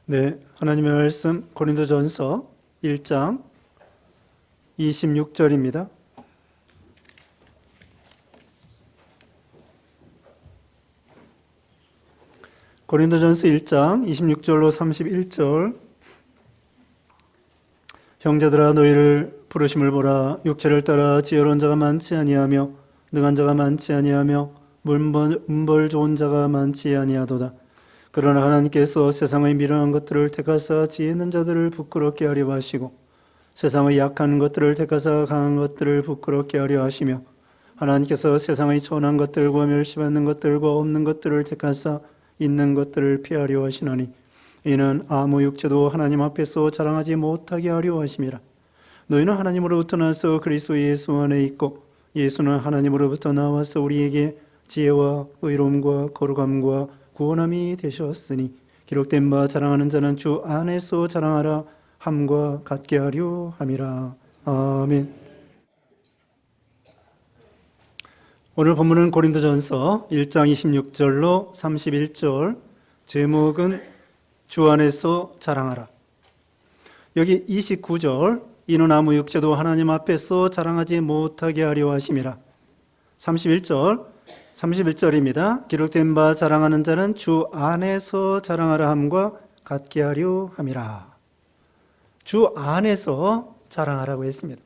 네, 하나님의 말씀 고린도전서 1장 26절입니다. 고린도전서 1장 26절로 31절. 형제들아 너희를 부르심을 보라. 육체를 따라 지혜로운 자가 많지 아니하며 능한 자가 많지 아니하며 문벌 좋은 자가 많지 아니하도다. 그러나 하나님께서 세상의 미련한 것들을 택하사 지혜 있는 자들을 부끄럽게 하려 하시고 세상의 약한 것들을 택하사 강한 것들을 부끄럽게 하려 하시며 하나님께서 세상의 천한 것들과 멸시받는 것들과 없는 것들을 택하사 있는 것들을 피하려 하시나니 이는 아무 육체도 하나님 앞에서 자랑하지 못하게 하려 하심이라. 너희는 하나님으로부터 나서 그리스도 예수 안에 있고 예수는 하나님으로부터 나와서 우리에게 지혜와 의로움과 거룩함과 구원함이 되셨으니 기록된 바 자랑하는 자는 주 안에서 자랑하라 함과 같게 하려 함이라. 아멘. 오늘 본문은 고린도전서 1장 26절로 31절, 제목은 주 안에서 자랑하라. 여기 29절, 이는 아무 육체도 하나님 앞에서 자랑하지 못하게 하려 하심이라. 31절입니다. 기록된 바 자랑하는 자는 주 안에서 자랑하라 함과 같게 하려 함이라. 주 안에서 자랑하라고 했습니다.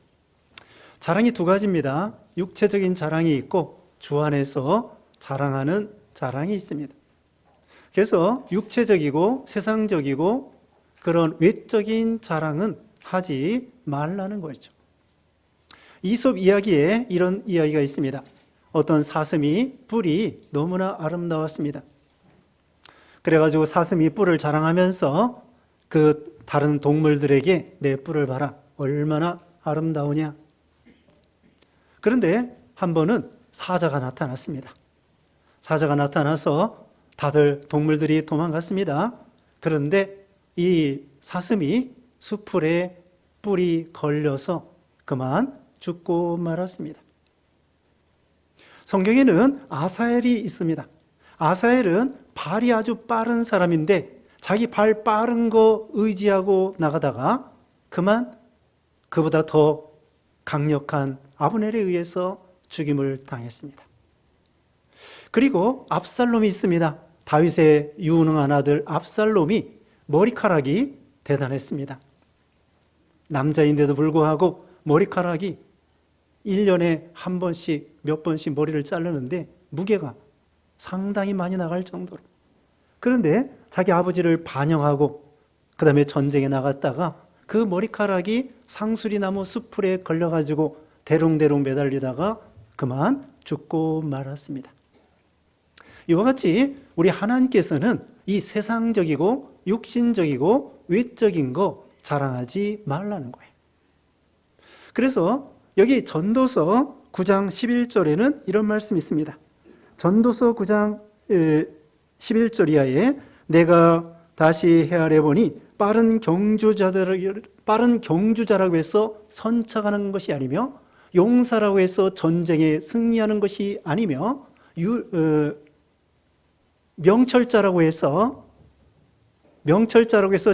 자랑이 두 가지입니다. 육체적인 자랑이 있고 주 안에서 자랑하는 자랑이 있습니다. 그래서 육체적이고 세상적이고 그런 외적인 자랑은 하지 말라는 거죠. 이솝 이야기에 이런 이야기가 있습니다. 어떤 사슴이 뿔이 너무나 아름다웠습니다. 그래가지고 사슴이 뿔을 자랑하면서 그 다른 동물들에게 내 뿔을 봐라. 얼마나 아름다우냐. 그런데 한 번은 사자가 나타났습니다. 사자가 나타나서 다들 동물들이 도망갔습니다. 그런데 이 사슴이 수풀에 뿔이 걸려서 그만 죽고 말았습니다. 성경에는 아사엘이 있습니다. 아사엘은 발이 아주 빠른 사람인데 자기 발 빠른 거 의지하고 나가다가 그만 그보다 더 강력한 아브넬에 의해서 죽임을 당했습니다. 그리고 압살롬이 있습니다. 다윗의 유능한 아들 압살롬이 머리카락이 대단했습니다. 남자인데도 불구하고 머리카락이 1년에 한 번씩 몇 번씩 머리를 자르는데 무게가 상당히 많이 나갈 정도로. 그런데 자기 아버지를 반영하고 그 다음에 전쟁에 나갔다가 그 머리카락이 상수리나무 수풀에 걸려가지고 대롱대롱 매달리다가 그만 죽고 말았습니다. 이와 같이 우리 하나님께서는 이 세상적이고 육신적이고 외적인 거 자랑하지 말라는 거예요. 그래서 여기 전도서 9장 11절에는 이런 말씀이 있습니다. 전도서 9장 11절 이하에 내가 다시 헤아려 보니 빠른 경주자라고 해서 선착하는 것이 아니며 용사라고 해서 전쟁에 승리하는 것이 아니며 명철자라고 해서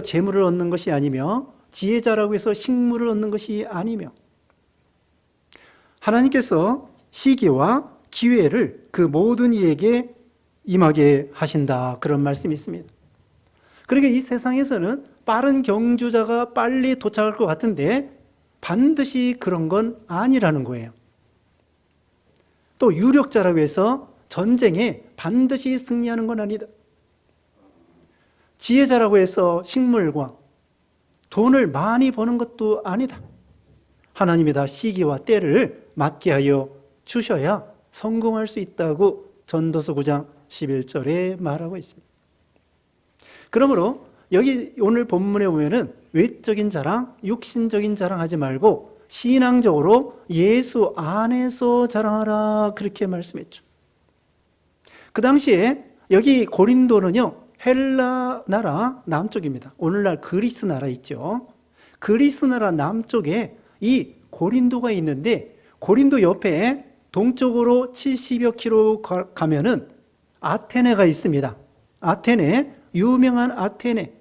재물을 얻는 것이 아니며 지혜자라고 해서 식물을 얻는 것이 아니며 하나님께서 시기와 기회를 그 모든 이에게 임하게 하신다. 그런 말씀이 있습니다. 그러니까 이 세상에서는 빠른 경주자가 빨리 도착할 것 같은데 반드시 그런 건 아니라는 거예요. 또 유력자라고 해서 전쟁에 반드시 승리하는 건 아니다. 지혜자라고 해서 식물과 돈을 많이 버는 것도 아니다. 하나님이 다 시기와 때를 맞게 하여 주셔야 성공할 수 있다고 전도서 9장 11절에 말하고 있습니다. 그러므로 여기 오늘 본문에 보면은 외적인 자랑, 육신적인 자랑하지 말고 신앙적으로 예수 안에서 자랑하라 그렇게 말씀했죠. 그 당시에 여기 고린도는요 헬라 나라 남쪽입니다. 오늘날 그리스 나라 있죠. 그리스 나라 남쪽에 이 고린도가 있는데 고린도 옆에 동쪽으로 70여 킬로 가면은 아테네가 있습니다. 아테네, 유명한 아테네.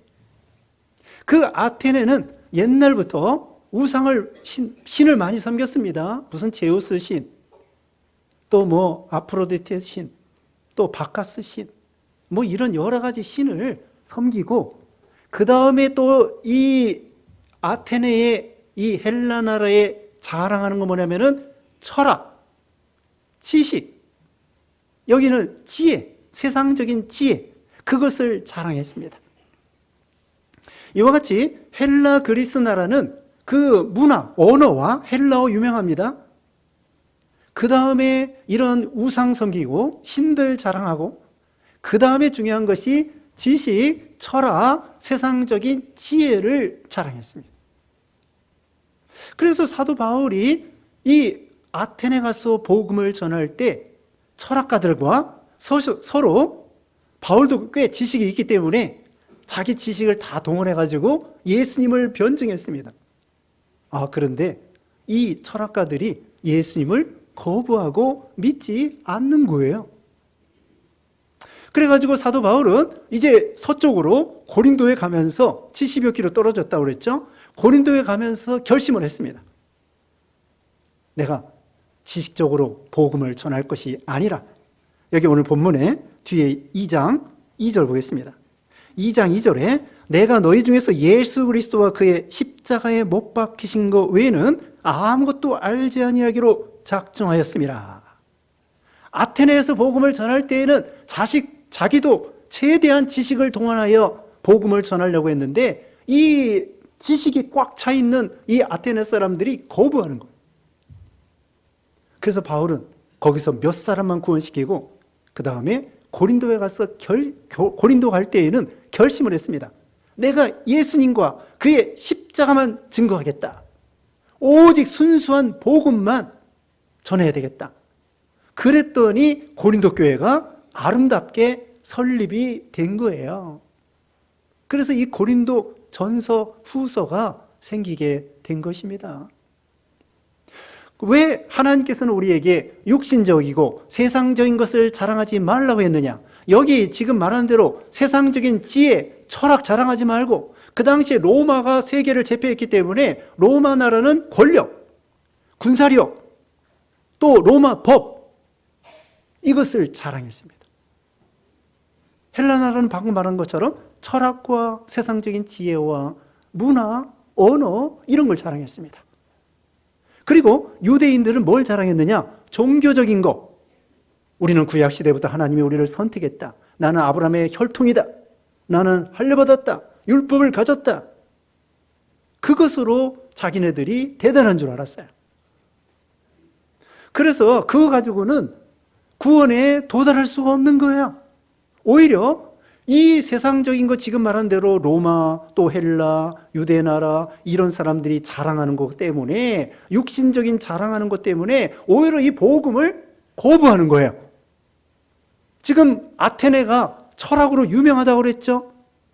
그 아테네는 옛날부터 우상을 신을 많이 섬겼습니다. 무슨 제우스 신, 또 뭐 아프로디테 신, 또 바카스 신, 뭐 이런 여러 가지 신을 섬기고, 그 다음에 또 이 아테네의 이 헬라 나라에 자랑하는 건 뭐냐면은 철학, 지식, 여기는 지혜, 세상적인 지혜, 그것을 자랑했습니다. 이와 같이 헬라 그리스 나라는 그 문화, 언어와 헬라어 유명합니다. 그 다음에 이런 우상 섬기고 신들 자랑하고, 그 다음에 중요한 것이 지식, 철학, 세상적인 지혜를 자랑했습니다. 그래서 사도 바울이 이 아테네 가서 복음을 전할 때 철학가들과 서로 바울도 꽤 지식이 있기 때문에 자기 지식을 다 동원해가지고 예수님을 변증했습니다. 그런데 이 철학가들이 예수님을 거부하고 믿지 않는 거예요. 그래가지고 사도 바울은 이제 서쪽으로 고린도에 가면서 70여 킬로 떨어졌다고 그랬죠. 고린도에 가면서 결심을 했습니다. 내가 지식적으로 복음을 전할 것이 아니라, 여기 오늘 본문에 뒤에 2장 2절 보겠습니다. 2장 2절에 내가 너희 중에서 예수 그리스도와 그의 십자가에 못 박히신 것 외에는 아무것도 알지 아니하기로 작정하였습니다. 아테네에서 복음을 전할 때에는 자기도 최대한 지식을 동원하여 복음을 전하려고 했는데, 이 지식이 꽉 차 있는 이 아테네 사람들이 거부하는 거예요. 그래서 바울은 거기서 몇 사람만 구원시키고, 그 다음에 고린도에 가서 고린도 갈 때에는 결심을 했습니다. 내가 예수님과 그의 십자가만 증거하겠다. 오직 순수한 복음만 전해야 되겠다. 그랬더니 고린도 교회가 아름답게 설립이 된 거예요. 그래서 이 고린도 전서 후서가 생기게 된 것입니다. 왜 하나님께서는 우리에게 육신적이고 세상적인 것을 자랑하지 말라고 했느냐? 여기 지금 말한 대로 세상적인 지혜, 철학 자랑하지 말고, 그 당시에 로마가 세계를 제패했기 때문에 로마 나라는 권력, 군사력, 또 로마 법, 이것을 자랑했습니다. 헬라 나라는 방금 말한 것처럼 철학과 세상적인 지혜와 문화, 언어, 이런 걸 자랑했습니다. 그리고 유대인들은 뭘 자랑했느냐? 종교적인 거. 우리는 구약시대부터 하나님이 우리를 선택했다. 나는 아브라함의 혈통이다. 나는 할례받았다. 율법을 가졌다. 그것으로 자기네들이 대단한 줄 알았어요. 그래서 그거 가지고는 구원에 도달할 수가 없는 거예요. 오히려 이 세상적인 거, 지금 말한 대로 로마, 또 헬라, 유대 나라, 이런 사람들이 자랑하는 것 때문에, 육신적인 자랑하는 것 때문에 오히려 이 복음을 거부하는 거예요. 지금 아테네가 철학으로 유명하다고 그랬죠.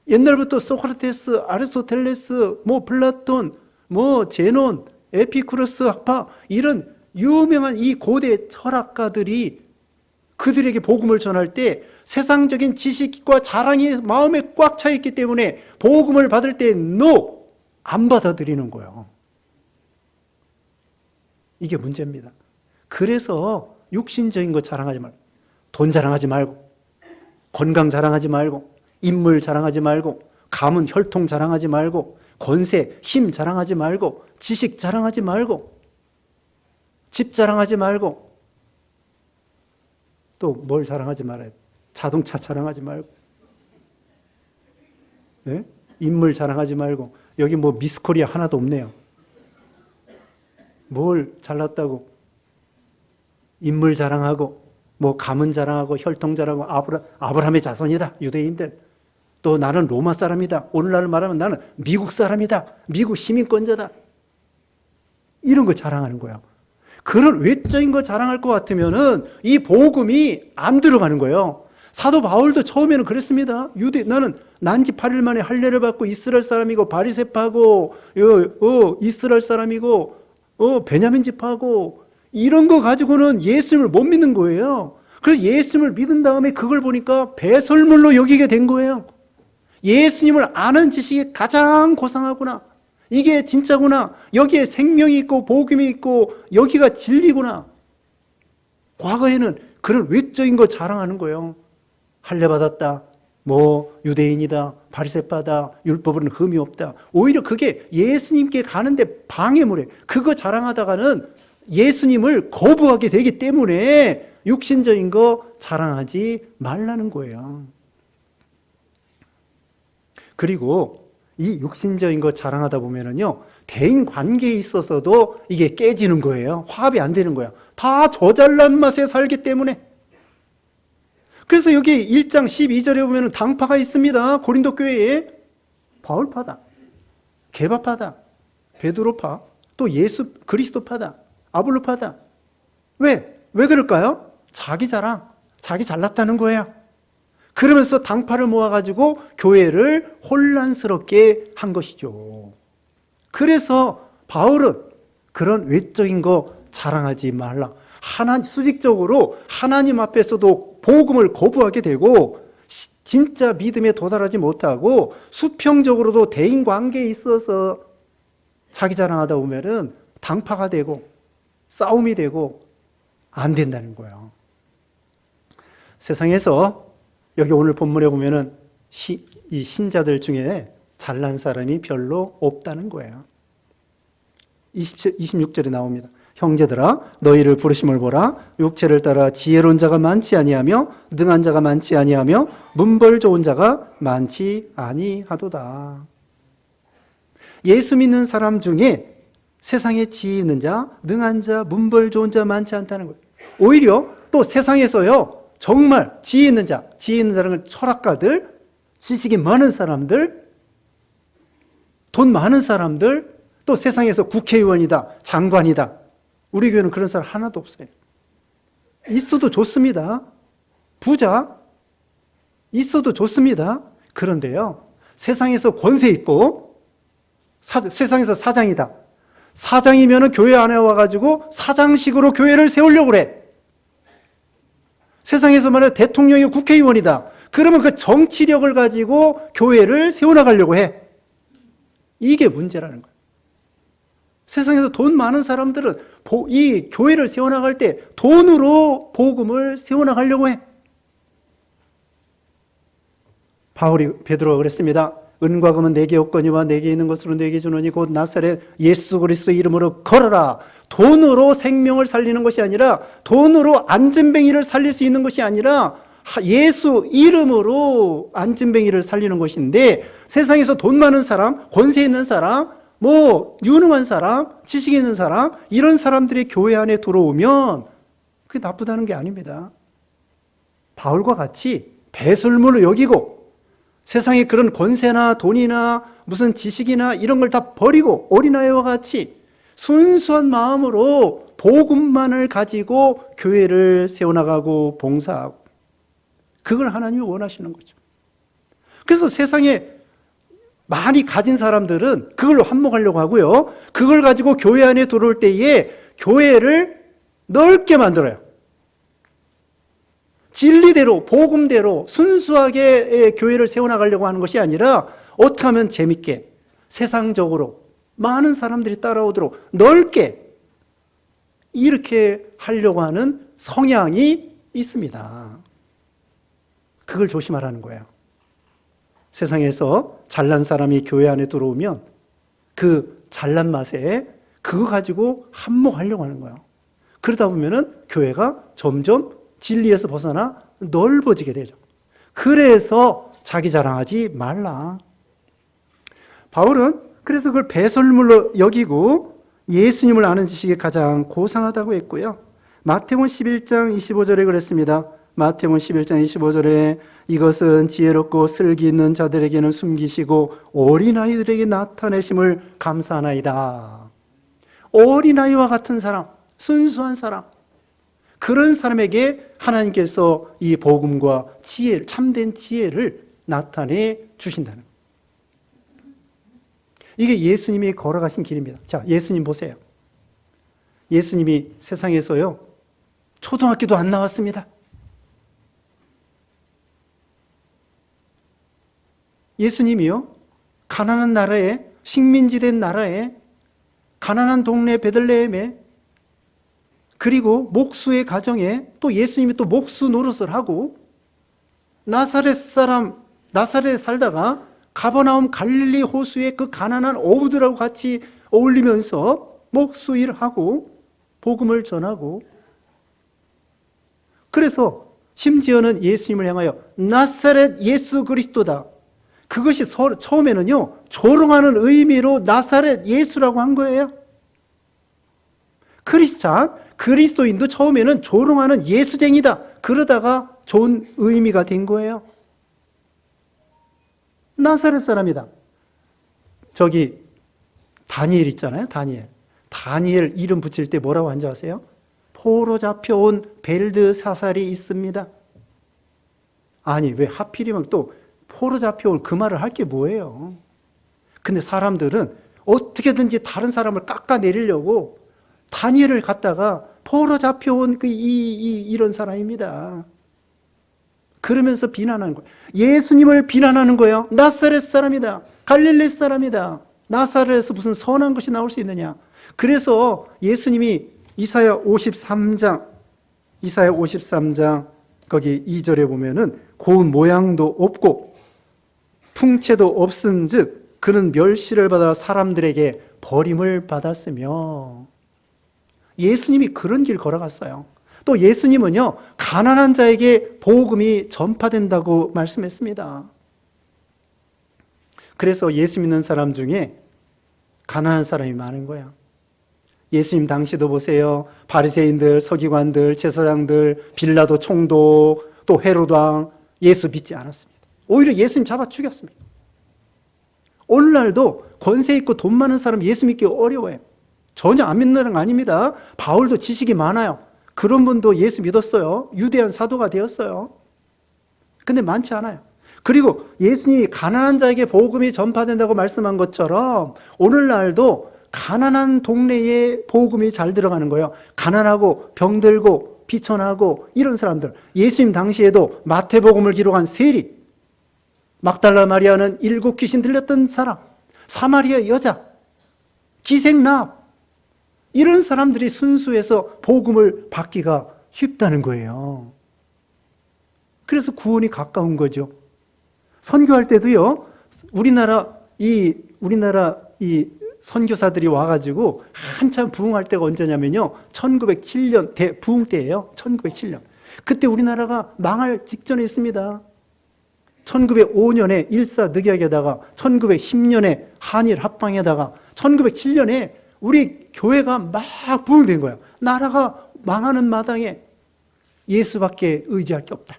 옛날부터 소크라테스, 아리스토텔레스, 뭐 플라톤, 뭐 제논, 에피쿠로스 학파, 이런 유명한 이 고대 철학가들이 그들에게 복음을 전할 때 세상적인 지식과 자랑이 마음에 꽉 차 있기 때문에 복음을 받을 때 안 받아들이는 거예요. 이게 문제입니다. 그래서 육신적인 거 자랑하지 말고, 돈 자랑하지 말고, 건강 자랑하지 말고, 인물 자랑하지 말고, 가문 혈통 자랑하지 말고, 권세, 힘 자랑하지 말고, 지식 자랑하지 말고, 집 자랑하지 말고, 또 뭘 자랑하지 말아요? 자동차 자랑하지 말고, 네? 인물 자랑하지 말고. 여기 뭐 미스코리아 하나도 없네요. 뭘 잘났다고 인물 자랑하고, 뭐 가문 자랑하고, 혈통 자랑하고, 아브라함의 자손이다, 유대인들. 또 나는 로마 사람이다. 오늘날 말하면 나는 미국 사람이다, 미국 시민권자다. 이런 거 자랑하는 거예요. 그런 외적인 거 자랑할 것 같으면은 이 복음이 안 들어가는 거예요. 사도 바울도 처음에는 그랬습니다. 나는 난지 8일 만에 할례를 받고 이스라엘 사람이고, 바리새파고, 이스라엘 사람이고, 베냐민 지파고, 이런 거 가지고는 예수님을 못 믿는 거예요. 그래서 예수님을 믿은 다음에 그걸 보니까 배설물로 여기게 된 거예요. 예수님을 아는 지식이 가장 고상하구나. 이게 진짜구나. 여기에 생명이 있고 복음이 있고 여기가 진리구나. 과거에는 그런 외적인 거 자랑하는 거예요. 할례받았다. 유대인이다. 바리새파다. 율법은 흠이 없다. 오히려 그게 예수님께 가는데 방해물이에요. 그거 자랑하다가는 예수님을 거부하게 되기 때문에 육신적인 거 자랑하지 말라는 거예요. 그리고 이 육신적인 거 자랑하다 보면은요, 대인 관계에 있어서도 이게 깨지는 거예요. 화합이 안 되는 거야. 다 저 잘난 맛에 살기 때문에. 그래서 여기 1장 12절에 보면 당파가 있습니다. 고린도 교회에. 바울파다, 게바파다, 베드로파, 또 예수 그리스도파다, 아볼로파다. 왜 그럴까요? 자기 자랑, 자기 잘났다는 거예요. 그러면서 당파를 모아가지고 교회를 혼란스럽게 한 것이죠. 그래서 바울은 그런 외적인 거 자랑하지 말라. 수직적으로 하나님 앞에서도 복음을 거부하게 되고 진짜 믿음에 도달하지 못하고 수평적으로도 대인관계에 있어서 자기 자랑하다 보면은 당파가 되고 싸움이 되고 안 된다는 거예요. 세상에서 여기 오늘 본문에 보면은 이 신자들 중에 잘난 사람이 별로 없다는 거예요. 26절에 나옵니다. 형제들아 너희를 부르심을 보라. 육체를 따라 지혜로운 자가 많지 아니하며 능한 자가 많지 아니하며 문벌 좋은 자가 많지 아니하도다. 예수 믿는 사람 중에 세상에 지혜 있는 자, 능한 자, 문벌 좋은 자 많지 않다는 거예요. 오히려 또 세상에서요, 정말 지혜 있는 자는 철학가들, 지식이 많은 사람들, 돈 많은 사람들, 또 세상에서 국회의원이다, 장관이다. 우리 교회는 그런 사람 하나도 없어요. 있어도 좋습니다. 부자 있어도 좋습니다. 그런데요, 세상에서 권세 있고 세상에서 사장이다. 사장이면 교회 안에 와가지고 사장식으로 교회를 세우려고 그래. 세상에서 말해 대통령이 국회의원이다. 그러면 그 정치력을 가지고 교회를 세워나가려고 해. 이게 문제라는 거예요. 세상에서 돈 많은 사람들은 이 교회를 세워나갈 때 돈으로 복음을 세워나가려고 해. 베드로가 그랬습니다. 은과 금은 내게 없거니와 내게 있는 것으로 내게 주노니 곧 나사렛 예수 그리스도 이름으로 걸어라. 돈으로 생명을 살리는 것이 아니라, 돈으로 앉은뱅이를 살릴 수 있는 것이 아니라 예수 이름으로 앉은뱅이를 살리는 것인데, 세상에서 돈 많은 사람, 권세 있는 사람, 유능한 사람, 지식 있는 사람, 이런 사람들이 교회 안에 들어오면 그게 나쁘다는 게 아닙니다. 바울과 같이 배설물을 여기고 세상에 그런 권세나 돈이나 무슨 지식이나 이런 걸 다 버리고 어린아이와 같이 순수한 마음으로 복음만을 가지고 교회를 세워나가고 봉사하고, 그걸 하나님이 원하시는 거죠. 그래서 세상에 많이 가진 사람들은 그걸로 한몫하려고 하고요, 그걸 가지고 교회 안에 들어올 때에 교회를 넓게 만들어요. 진리대로, 복음대로 순수하게 교회를 세워나가려고 하는 것이 아니라, 어떻게 하면 재밌게 세상적으로 많은 사람들이 따라오도록 넓게 이렇게 하려고 하는 성향이 있습니다. 그걸 조심하라는 거예요. 세상에서 잘난 사람이 교회 안에 들어오면 그 잘난 맛에 그거 가지고 한몫하려고 하는 거예요. 그러다 보면은 교회가 점점 진리에서 벗어나 넓어지게 되죠. 그래서 자기 자랑하지 말라. 바울은 그래서 그걸 배설물로 여기고 예수님을 아는 지식이 가장 고상하다고 했고요. 마태복음 11장 25절에 그랬습니다. 마태복음 11장 25절에 이것은 지혜롭고 슬기 있는 자들에게는 숨기시고 어린아이들에게 나타내심을 감사하나이다. 어린아이와 같은 사람, 순수한 사람, 그런 사람에게 하나님께서 이 복음과 지혜, 참된 지혜를 나타내 주신다는 거예요. 이게 예수님이 걸어가신 길입니다. 자, 예수님 보세요. 예수님이 세상에서요, 초등학교도 안 나왔습니다. 예수님이요, 가난한 나라에, 식민지된 나라에, 가난한 동네 베들레헴에, 그리고 목수의 가정에 또 예수님이 또 목수 노릇을 하고, 나사렛 살다가 가버나움 갈릴리 호수의 그 가난한 어부들하고 같이 어울리면서 목수 일하고 복음을 전하고, 그래서 심지어는 예수님을 향하여 나사렛 예수 그리스도다. 그것이 처음에는요, 조롱하는 의미로 나사렛 예수라고 한 거예요. 그리스도인도 처음에는 조롱하는 예수쟁이다. 그러다가 좋은 의미가 된 거예요. 나사렛 사람이다. 저기 다니엘 있잖아요. 다니엘 이름 붙일 때 뭐라고 한지 아세요? 포로 잡혀온 벨드사살이 있습니다. 아니, 왜 하필이면 또 포로 잡혀온 그 말을 할 게 뭐예요? 근데 사람들은 어떻게든지 다른 사람을 깎아내리려고 다니엘을 갖다가 포로 잡혀온 이런 사람입니다. 그러면서 비난하는 거예요. 예수님을 비난하는 거예요. 나사렛 사람이다. 갈릴리 사람이다. 나사렛에서 무슨 선한 것이 나올 수 있느냐. 그래서 예수님이 이사야 53장 거기 2절에 보면은 고운 모양도 없고 풍채도 없은즉 그는 멸시를 받아 사람들에게 버림을 받았으며, 예수님이 그런 길 걸어갔어요. 또 예수님은요, 가난한 자에게 복음이 전파된다고 말씀했습니다. 그래서 예수 믿는 사람 중에 가난한 사람이 많은 거야. 예수님 당시도 보세요. 바리새인들, 서기관들, 제사장들, 빌라도 총독, 또 헤롯 왕, 예수 믿지 않았습니다. 오히려 예수님 잡아 죽였습니다. 오늘날도 권세 있고 돈 많은 사람 예수 믿기 어려워요. 전혀 안 믿는 거 아닙니다. 바울도 지식이 많아요. 그런 분도 예수 믿었어요. 유대한 사도가 되었어요. 근데 많지 않아요. 그리고 예수님이 가난한 자에게 복음이 전파된다고 말씀한 것처럼 오늘날도 가난한 동네에 복음이 잘 들어가는 거예요. 가난하고 병들고 비천하고 이런 사람들. 예수님 당시에도 마태복음을 기록한 세리, 막달라 마리아는 7 귀신 들렸던 사람, 사마리아 여자, 기생납, 이런 사람들이 순수해서 복음을 받기가 쉽다는 거예요. 그래서 구원이 가까운 거죠. 선교할 때도요, 우리나라 선교사들이 와가지고 한참 부흥할 때가 언제냐면요, 1907년 대부흥 때예요. 1907년. 그때 우리나라가 망할 직전에 있습니다. 1905년에 일사늑약에다가 1910년에 한일 합방에다가 1907년에 우리 교회가 막 부흥된 거예요. 나라가 망하는 마당에 예수밖에 의지할 게 없다.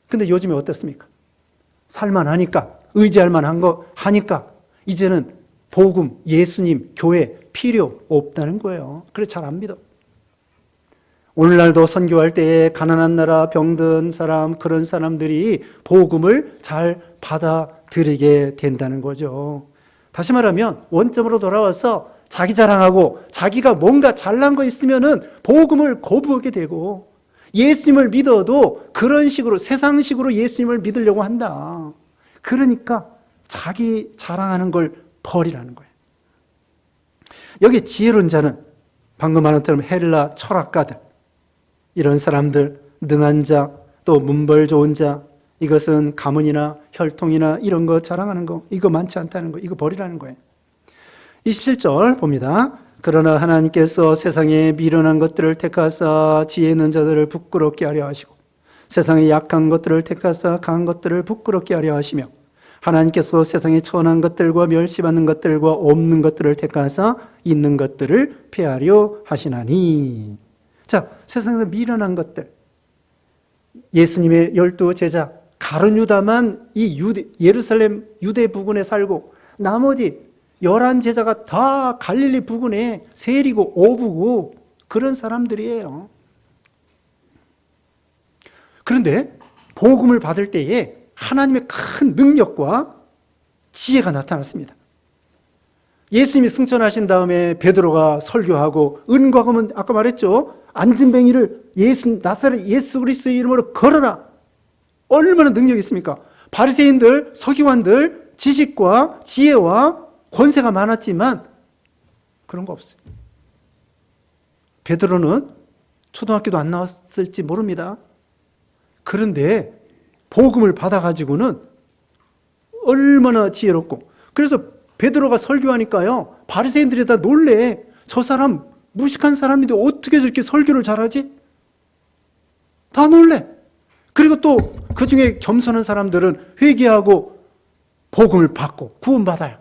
근데 요즘에 어떻습니까? 살만하니까, 의지할 만한 거 하니까 이제는 복음, 예수님, 교회 필요 없다는 거예요. 그래서 잘 안 믿어. 오늘날도 선교할 때에 가난한 나라, 병든 사람, 그런 사람들이 복음을 잘 받아들이게 된다는 거죠. 다시 말하면 원점으로 돌아와서 자기 자랑하고 자기가 뭔가 잘난 거 있으면은 복음을 거부하게 되고, 예수님을 믿어도 그런 식으로 세상식으로 예수님을 믿으려고 한다. 그러니까 자기 자랑하는 걸 버리라는 거예요. 여기 지혜로운 자는 방금 말한 것처럼 헬라 철학가들, 이런 사람들, 능한 자, 또 문벌 좋은 자, 이것은 가문이나 혈통이나 이런 거 자랑하는 거, 이거 많지 않다는 거, 이거 버리라는 거예요. 27절 봅니다. 그러나 하나님께서 세상에 미련한 것들을 택하사 지혜 있는 자들을 부끄럽게 하려 하시고, 세상에 약한 것들을 택하사 강한 것들을 부끄럽게 하려 하시며, 하나님께서 세상에 천한 것들과 멸시받는 것들과 없는 것들을 택하사 있는 것들을 폐하려 하시나니. 자, 세상에서 미련한 것들, 예수님의 12 제자 가룟 유다만 이 예루살렘 유대 부근에 살고, 나머지 11 제자가 다 갈릴리 부근에 세리고 어부고 그런 사람들이에요. 그런데 복음을 받을 때에 하나님의 큰 능력과 지혜가 나타났습니다. 예수님이 승천하신 다음에 베드로가 설교하고, 은과 금은 아까 말했죠, 안진뱅이를 나사렛 예수 그리스도의 이름으로 걸어라. 얼마나 능력이 있습니까? 바리새인들, 서기관들, 지식과 지혜와 권세가 많았지만 그런 거 없어요. 베드로는 초등학교도 안 나왔을지 모릅니다. 그런데 복음을 받아가지고는 얼마나 지혜롭고, 그래서 베드로가 설교하니까요, 바리새인들이 다 놀래. 저 사람 무식한 사람인데 어떻게 저렇게 설교를 잘하지? 다 놀래. 그리고 또 그 중에 겸손한 사람들은 회개하고 복음을 받고 구원받아요.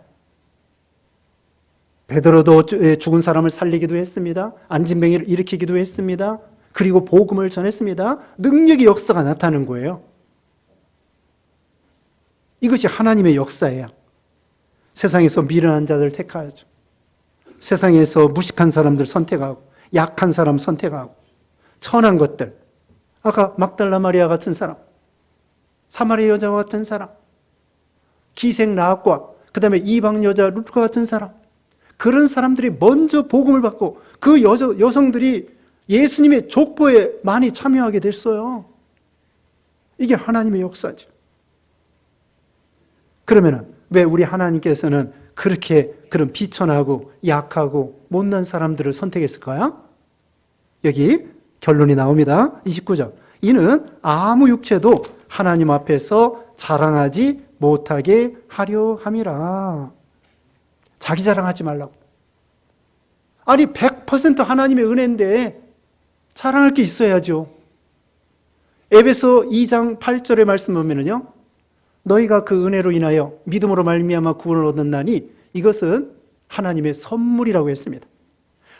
베드로도 죽은 사람을 살리기도 했습니다. 안진뱅이를 일으키기도 했습니다. 그리고 복음을 전했습니다. 능력의 역사가 나타나는 거예요. 이것이 하나님의 역사예요. 세상에서 미련한 자들 택하죠. 세상에서 무식한 사람들 선택하고, 약한 사람 선택하고, 천한 것들, 아까 막달라 마리아 같은 사람, 사마리아 여자와 같은 사람, 기생 라합과 그 다음에 이방 여자 루트과 같은 사람, 그런 사람들이 먼저 복음을 받고 그 여성들이 예수님의 족보에 많이 참여하게 됐어요. 이게 하나님의 역사죠. 그러면 왜 우리 하나님께서는 그렇게 그런 비천하고 약하고 못난 사람들을 선택했을까요? 여기 결론이 나옵니다. 29절. 이는 아무 육체도 하나님 앞에서 자랑하지 못하게 하려 함이라. 자기 자랑하지 말라고. 아니 100% 하나님의 은혜인데 자랑할 게 있어야죠. 에베소 2장 8절의 말씀 보면은요, 너희가 그 은혜로 인하여 믿음으로 말미암아 구원을 얻었나니 이것은 하나님의 선물이라고 했습니다.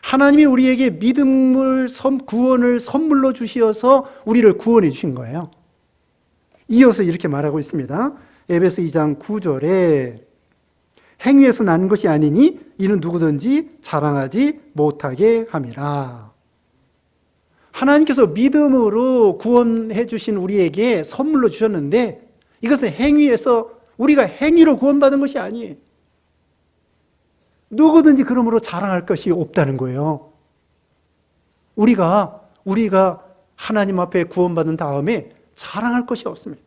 하나님이 우리에게 믿음을, 구원을 선물로 주시어서 우리를 구원해 주신 거예요. 이어서 이렇게 말하고 있습니다. 에베소 2장 9절에 행위에서 난 것이 아니니 이는 누구든지 자랑하지 못하게 함이라. 하나님께서 믿음으로 구원해 주신 우리에게 선물로 주셨는데 이것은 행위에서, 우리가 행위로 구원받은 것이 아니에요. 누구든지 그러므로 자랑할 것이 없다는 거예요. 우리가 하나님 앞에 구원받은 다음에 자랑할 것이 없습니다.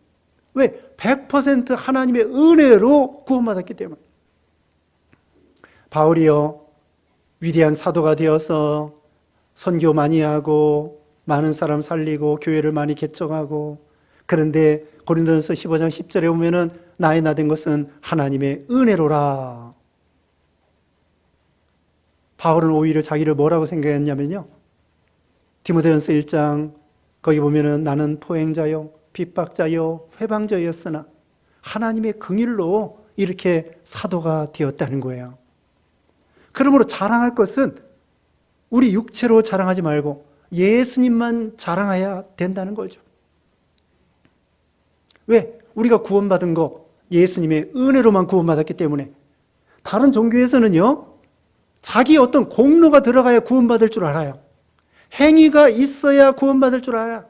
왜? 100% 하나님의 은혜로 구원받았기 때문에. 바울이요, 위대한 사도가 되어서 선교 많이 하고 많은 사람 살리고 교회를 많이 개척하고, 그런데 고린도전서 15장 10절에 보면은 나의 나 된 것은 하나님의 은혜로라. 바울은 오히려 자기를 뭐라고 생각했냐면요, 디모데전서 1장 거기 보면은 나는 포행자요 핍박자요 회방자였으나 하나님의 긍휼로 이렇게 사도가 되었다는 거예요. 그러므로 자랑할 것은 우리 육체로 자랑하지 말고 예수님만 자랑해야 된다는 거죠. 왜? 우리가 구원받은 거 예수님의 은혜로만 구원받았기 때문에. 다른 종교에서는요, 자기 어떤 공로가 들어가야 구원받을 줄 알아요. 행위가 있어야 구원받을 줄 알아요.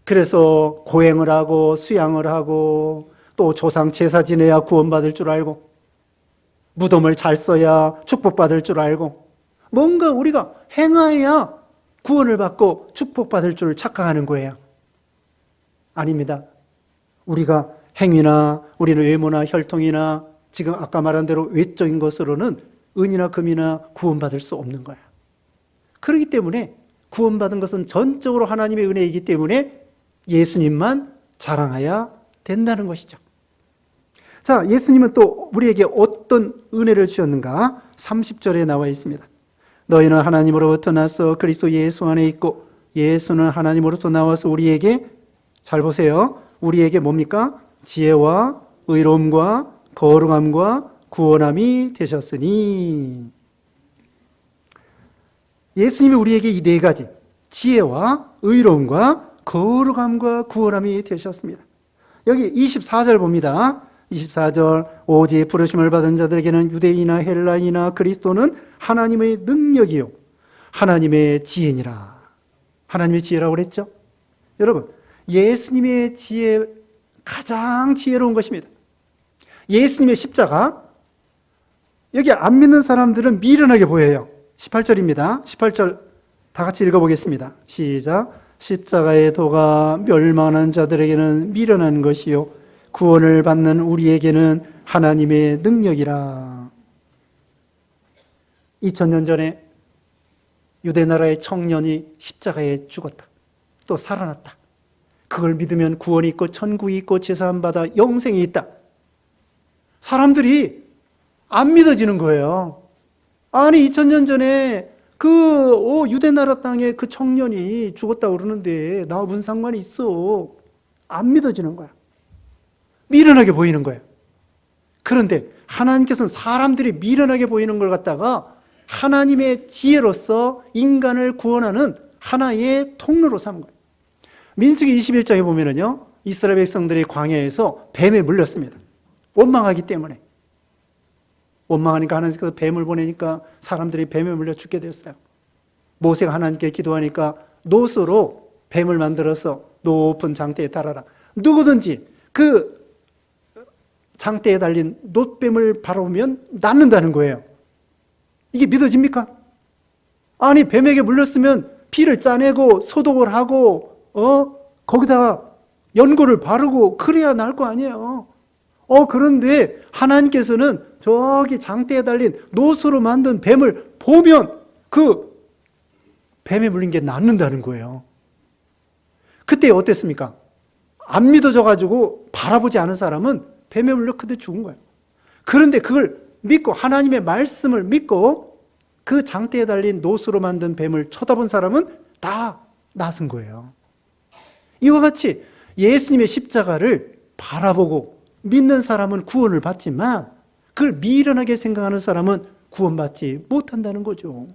그래서 고행을 하고 수양을 하고 또 조상 제사 지내야 구원받을 줄 알고, 무덤을 잘 써야 축복받을 줄 알고, 뭔가 우리가 행해야 구원을 받고 축복받을 줄 착각하는 거예요. 아닙니다. 우리가 행위나 우리는 외모나 혈통이나 지금 아까 말한 대로 외적인 것으로는 은이나 금이나 구원받을 수 없는 거야. 그렇기 때문에 구원받은 것은 전적으로 하나님의 은혜이기 때문에 예수님만 자랑해야 된다는 것이죠. 자, 예수님은 또 우리에게 어떤 은혜를 주셨는가? 30절에 나와 있습니다. 너희는 하나님으로부터 나서 그리스도 예수 안에 있고 예수는 하나님으로부터 나와서 우리에게, 잘 보세요, 우리에게 뭡니까? 지혜와 의로움과 거룩함과 구원함이 되셨으니. 예수님이 우리에게 이 네 가지, 지혜와 의로움과 거룩함과 구원함이 되셨습니다. 여기 24절 봅니다. 24절, 오직 부르심을 받은 자들에게는 유대인이나 헬라인이나 그리스도는 하나님의 능력이요 하나님의 지혜니라. 하나님의 지혜라고 그랬죠? 여러분, 예수님의 지혜, 가장 지혜로운 것입니다. 예수님의 십자가, 여기 안 믿는 사람들은 미련하게 보여요. 18절입니다. 18절 다 같이 읽어보겠습니다. 시작. 십자가의 도가 멸망하는 자들에게는 미련한 것이요 구원을 받는 우리에게는 하나님의 능력이라. 2000년 전에 유대 나라의 청년이 십자가에 죽었다. 또 살아났다. 그걸 믿으면 구원이 있고 천국이 있고 제사함 받아 영생이 있다. 사람들이 안 믿어지는 거예요. 아니 2000년 전에 그 유대 나라 땅에 그 청년이 죽었다고 그러는데 나와 무슨 상관이 있어. 안 믿어지는 거야. 미련하게 보이는 거예요. 그런데 하나님께서는 사람들이 미련하게 보이는 걸 갖다가 하나님의 지혜로서 인간을 구원하는 하나의 통로로 삼은 거예요. 민수기 21장에 보면은요, 이스라엘 백성들이 광야에서 뱀에 물렸습니다. 원망하기 때문에. 원망하니까 하나님께서 뱀을 보내니까 사람들이 뱀에 물려 죽게 됐어요. 모세가 하나님께 기도하니까 놋으로 뱀을 만들어서 높은 장대에 달아라. 누구든지 그 장대에 달린 놋뱀을 바라보면 낫는다는 거예요. 이게 믿어집니까? 아니 뱀에게 물렸으면 피를 짜내고 소독을 하고 거기다가 연고를 바르고 그래야 나을 거 아니에요. 그런데 하나님께서는 저기 장대에 달린 놋으로 만든 뱀을 보면 그 뱀에 물린 게 낫는다는 거예요. 그때 어땠습니까? 안 믿어져가지고 바라보지 않은 사람은 뱀에 물려 그대 죽은 거예요. 그런데 그걸 믿고 하나님의 말씀을 믿고 그 장대에 달린 놋으로 만든 뱀을 쳐다본 사람은 다 낫은 거예요. 이와 같이 예수님의 십자가를 바라보고 믿는 사람은 구원을 받지만 그걸 미련하게 생각하는 사람은 구원받지 못한다는 거죠.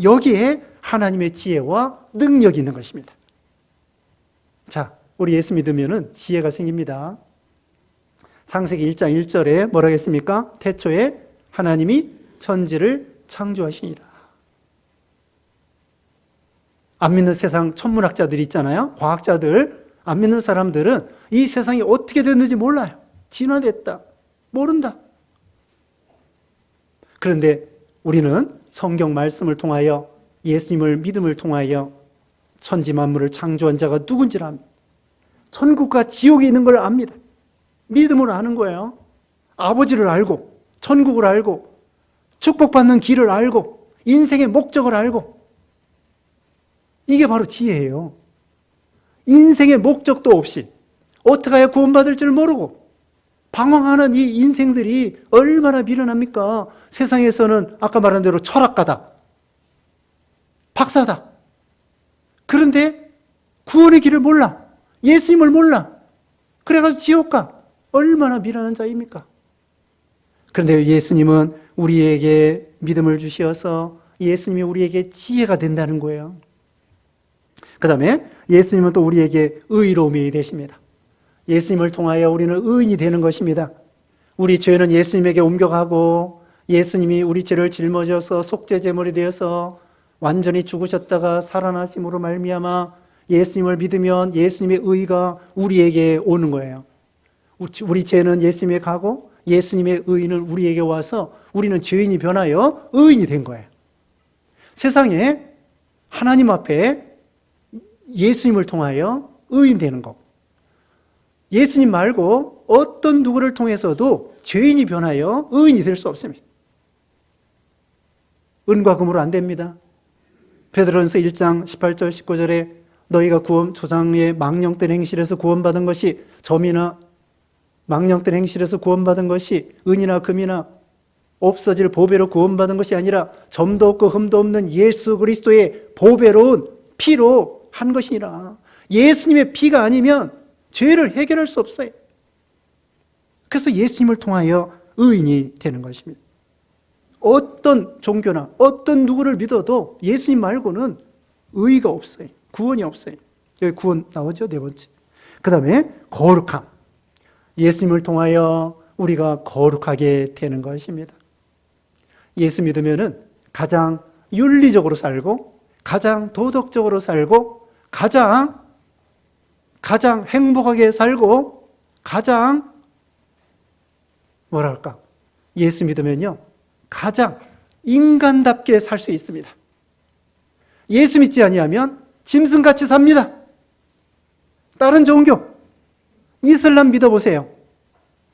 여기에 하나님의 지혜와 능력이 있는 것입니다. 자, 우리 예수 믿으면은 지혜가 생깁니다. 창세기 1장 1절에 뭐라고 했습니까? 태초에 하나님이 천지를 창조하시니라. 안 믿는 세상 천문학자들이 있잖아요. 과학자들, 안 믿는 사람들은 이 세상이 어떻게 됐는지 몰라요. 진화됐다. 모른다. 그런데 우리는 성경 말씀을 통하여 예수님을 믿음을 통하여 천지 만물을 창조한 자가 누군지를 압니다. 천국과 지옥이 있는 걸 압니다. 믿음으로 아는 거예요. 아버지를 알고 천국을 알고 축복받는 길을 알고 인생의 목적을 알고 이게 바로 지혜예요. 인생의 목적도 없이 어떻게 해야 구원받을 줄 모르고 방황하는 이 인생들이 얼마나 미련합니까? 세상에서는 아까 말한 대로 철학가다, 박사다. 그런데 구원의 길을 몰라. 예수님을 몰라. 그래가지고 지옥 가. 얼마나 미련한 자입니까? 그런데 예수님은 우리에게 믿음을 주셔서 예수님이 우리에게 지혜가 된다는 거예요. 그 다음에 예수님은 또 우리에게 의로움이 되십니다. 예수님을 통하여 우리는 의인이 되는 것입니다. 우리 죄는 예수님에게 옮겨가고 예수님이 우리 죄를 짊어져서 속죄제물이 되어서 완전히 죽으셨다가 살아나심으로 말미암아 예수님을 믿으면 예수님의 의가 우리에게 오는 거예요. 우리 죄는 예수님에게 가고 예수님의 의는 우리에게 와서 우리는 죄인이 변하여 의인이 된 거예요. 세상에 하나님 앞에 예수님을 통하여 의인 되는 거. 예수님 말고 어떤 누구를 통해서도 죄인이 변하여 의인이 될 수 없습니다. 은과 금으로 안 됩니다. 베드로전서 1장 18절 19절에 너희가 조상의 망령된 행실에서 구원받은 것이 점이나 망령된 행실에서 구원받은 것이 은이나 금이나 없어질 보배로 구원받은 것이 아니라 점도 없고 흠도 없는 예수 그리스도의 보배로운 피로 한 것이니라. 예수님의 피가 아니면 죄를 해결할 수 없어요. 그래서 예수님을 통하여 의인이 되는 것입니다. 어떤 종교나 어떤 누구를 믿어도 예수님 말고는 의의가 없어요. 구원이 없어요. 여기 구원 나오죠? 네 번째. 그 다음에 거룩함. 예수님을 통하여 우리가 거룩하게 되는 것입니다. 예수 믿으면은 가장 윤리적으로 살고 가장 도덕적으로 살고 가장 행복하게 살고 가장 뭐랄까 예수 믿으면요 가장 인간답게 살 수 있습니다. 예수 믿지 아니하면 짐승같이 삽니다. 다른 종교 이슬람 믿어보세요.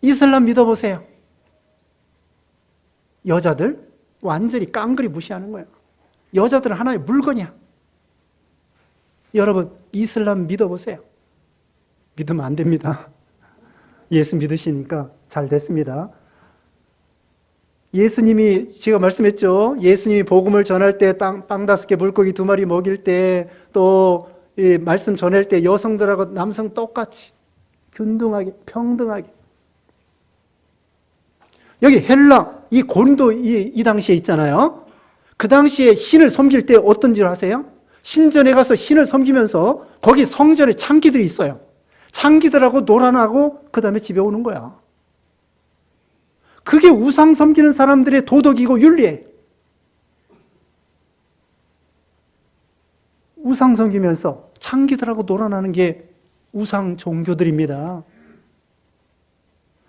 이슬람 믿어보세요. 여자들 완전히 깡그리 무시하는 거예요. 여자들은 하나의 물건이야. 여러분, 이슬람 믿어보세요. 믿으면 안 됩니다. 예수 믿으시니까 잘 됐습니다. 예수님이, 제가 말씀했죠. 예수님이 복음을 전할 때 빵 5개, 물고기 2마리 먹일 때, 또 말씀 전할 때 여성들하고 남성 똑같이 균등하게, 평등하게. 여기 헬라, 이 고린도 이 당시에 있잖아요. 그 당시에 신을 섬길 때 어떤 줄 아세요? 신전에 가서 신을 섬기면서 거기 성전에 창기들이 있어요. 창기들하고 놀아나고 그 다음에 집에 오는 거야. 그게 우상 섬기는 사람들의 도덕이고 윤리예요. 우상 섬기면서 창기들하고 놀아나는 게 우상 종교들입니다.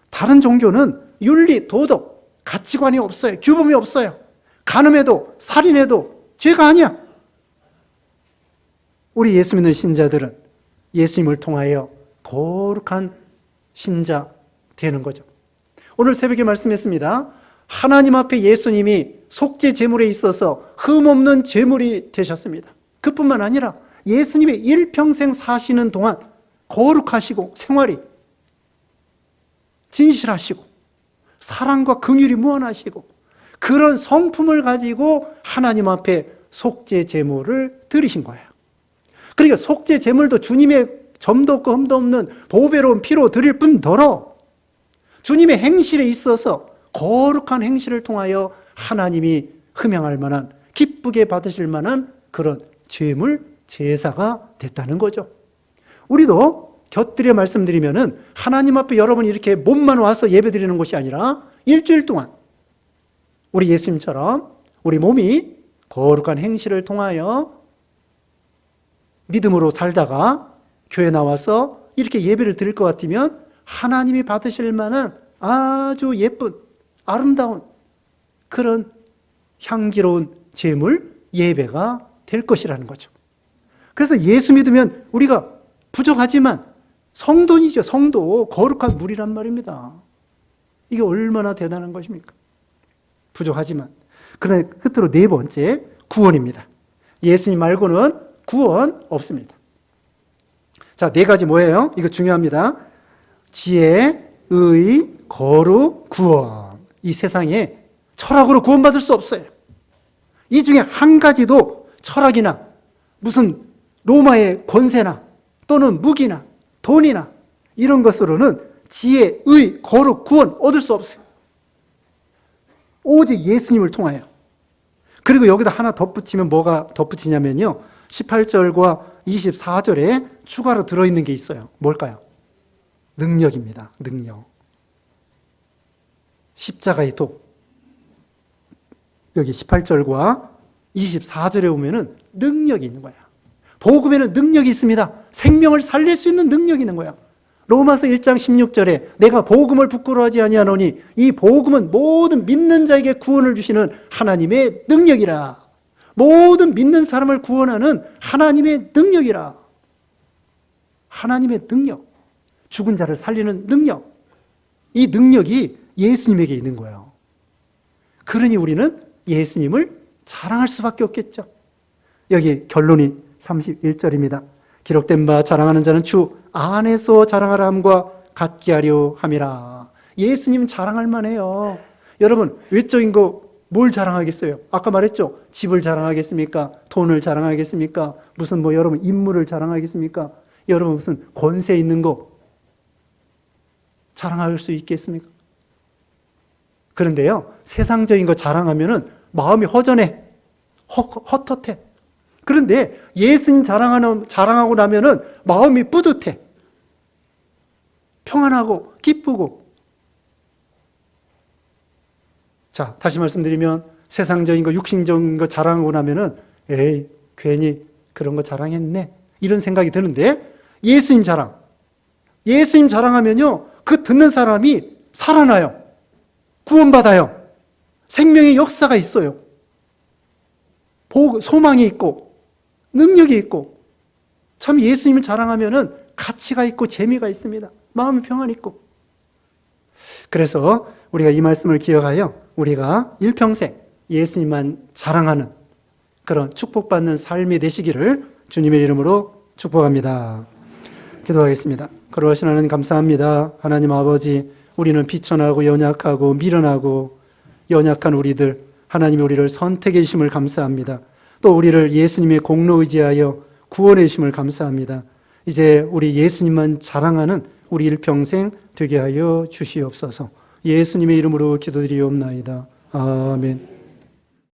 다른 종교는 윤리, 도덕, 가치관이 없어요. 규범이 없어요. 간음해도 살인해도 죄가 아니야. 우리 예수 믿는 신자들은 예수님을 통하여 거룩한 신자 되는 거죠. 오늘 새벽에 말씀했습니다. 하나님 앞에 예수님이 속죄 제물에 있어서 흠없는 제물이 되셨습니다. 그뿐만 아니라 예수님의 일평생 사시는 동안 거룩하시고 생활이 진실하시고 사랑과 긍휼이 무한하시고 그런 성품을 가지고 하나님 앞에 속죄 제물을 드리신 거예요. 그러니까 속죄 제물도 주님의 점도 없고 흠도 없는 보배로운 피로 드릴 뿐더러 주님의 행실에 있어서 거룩한 행실을 통하여 하나님이 흠양할 만한, 기쁘게 받으실 만한 그런 제물, 제사가 됐다는 거죠. 우리도 곁들여 말씀드리면은 하나님 앞에 여러분 이렇게 몸만 와서 예배 드리는 것이 아니라 일주일 동안 우리 예수님처럼 우리 몸이 거룩한 행실을 통하여 믿음으로 살다가 교회 나와서 이렇게 예배를 드릴 것 같으면 하나님이 받으실 만한 아주 예쁜 아름다운 그런 향기로운 제물, 예배가 될 것이라는 거죠. 그래서 예수 믿으면 우리가 부족하지만 성도이죠. 성도, 거룩한 물이란 말입니다. 이게 얼마나 대단한 것입니까? 부족하지만. 그러나 끝으로 네 번째, 구원입니다. 예수님 말고는 구원 없습니다. 자, 네 가지 뭐예요? 이거 중요합니다. 지혜, 의, 거룩, 구원. 이 세상에 철학으로 구원받을 수 없어요. 이 중에 한 가지도 철학이나 무슨 로마의 권세나 또는 무기나 돈이나 이런 것으로는 지혜, 의, 거룩, 구원 얻을 수 없어요. 오직 예수님을 통하여. 그리고 여기다 하나 덧붙이면 뭐가 덧붙이냐면요. 18절과 24절에 추가로 들어있는 게 있어요. 뭘까요? 능력입니다. 능력. 십자가의 도. 여기 18절과 24절에 보면은 능력이 있는 거야. 복음에는 능력이 있습니다. 생명을 살릴 수 있는 능력이 있는 거야. 로마서 1장 16절에 내가 복음을 부끄러워하지 아니하노니 이 복음은 모든 믿는 자에게 구원을 주시는 하나님의 능력이라. 모든 믿는 사람을 구원하는 하나님의 능력이라. 하나님의 능력. 죽은 자를 살리는 능력. 이 능력이 예수님에게 있는 거예요. 그러니 우리는 예수님을 자랑할 수밖에 없겠죠. 여기 결론이 31절입니다. 기록된 바 자랑하는 자는 주 안에서 자랑하라 함과 같게 하려 함이라. 예수님 자랑할 만해요. 여러분, 외적인 거 뭘 자랑하겠어요? 아까 말했죠? 집을 자랑하겠습니까? 돈을 자랑하겠습니까? 무슨 뭐 여러분 인물을 자랑하겠습니까? 여러분 무슨 권세 있는 거 자랑할 수 있겠습니까? 그런데요, 세상적인 거 자랑하면은 마음이 허전해. 헛헛해. 그런데 예수님 자랑하고 나면은 마음이 뿌듯해. 평안하고 기쁘고. 자, 다시 말씀드리면 세상적인 거, 육신적인 거 자랑하고 나면은 에이, 괜히 그런 거 자랑했네. 이런 생각이 드는데 예수님 자랑하면요, 그 듣는 사람이 살아나요. 구원받아요. 생명의 역사가 있어요. 소망이 있고 능력이 있고 참 예수님을 자랑하면은 가치가 있고 재미가 있습니다. 마음의 평안이 있고. 그래서 우리가 이 말씀을 기억하여 우리가 일평생 예수님만 자랑하는 그런 축복받는 삶이 되시기를 주님의 이름으로 축복합니다. 기도하겠습니다. 거룩하신 하나님 감사합니다. 하나님 아버지, 우리는 비천하고 연약하고 미련하고 연약한 우리들, 하나님이 우리를 선택해 주심을 감사합니다. 또 우리를 예수님의 공로 의지하여 구원해 주심을 감사합니다. 이제 우리 예수님만 자랑하는 우리 일평생 되게 하여 주시옵소서. 예수님의 이름으로 기도드리옵나이다. 아멘.